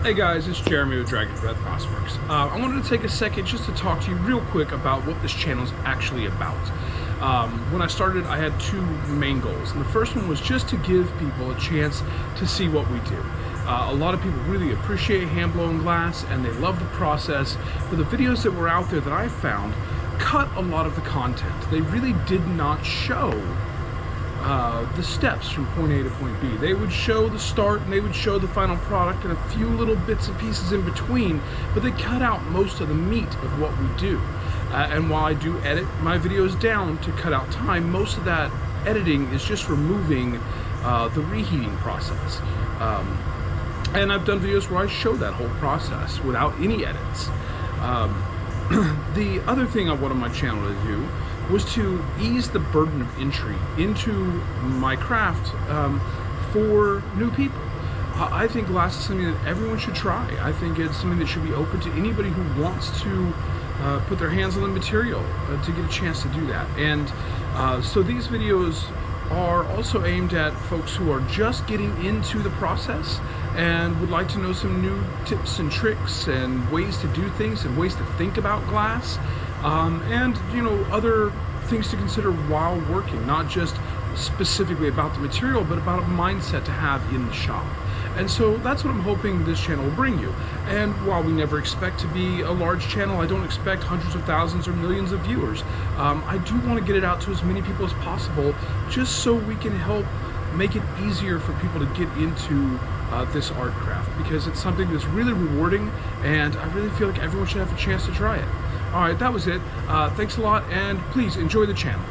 Hey guys, it's Jeremy with Dragon's Breath Glassworks. I wanted to take a second just to talk to you real quick about what this channel is actually about. When I started, I had two main goals, and the first one was just to give people a chance to see what we do. A lot of people really appreciate hand-blown glass, and they love the process, but the videos that were out there that I found cut a lot of the content. They really did not show the steps from point A to point B. They would show the start and they would show the final product and a few little bits and pieces in between, but they cut out most of the meat of what we do. And while I do edit my videos down to cut out time, most of that editing is just removing the reheating process. And I've done videos where I show that whole process without any edits. The other thing I wanted my channel to do was to ease the burden of entry into my craft for new people. I think glass is something that everyone should try. I think it's something that should be open to anybody who wants to put their hands on the material to get a chance to do that. And so these videos are also aimed at folks who are just getting into the process and would like to know some new tips and tricks and ways to do things and ways to think about glass. And other things to consider while working, not just specifically about the material, but about a mindset to have in the shop. And so that's what I'm hoping this channel will bring you. And while we never expect to be a large channel, I don't expect hundreds of thousands or millions of viewers. I do want to get it out to as many people as possible, just so we can help make it easier for people to get into this art craft, because it's something that's really rewarding, and I really feel like everyone should have a chance to try it. All right, that was it. Thanks a lot, and please enjoy the channel.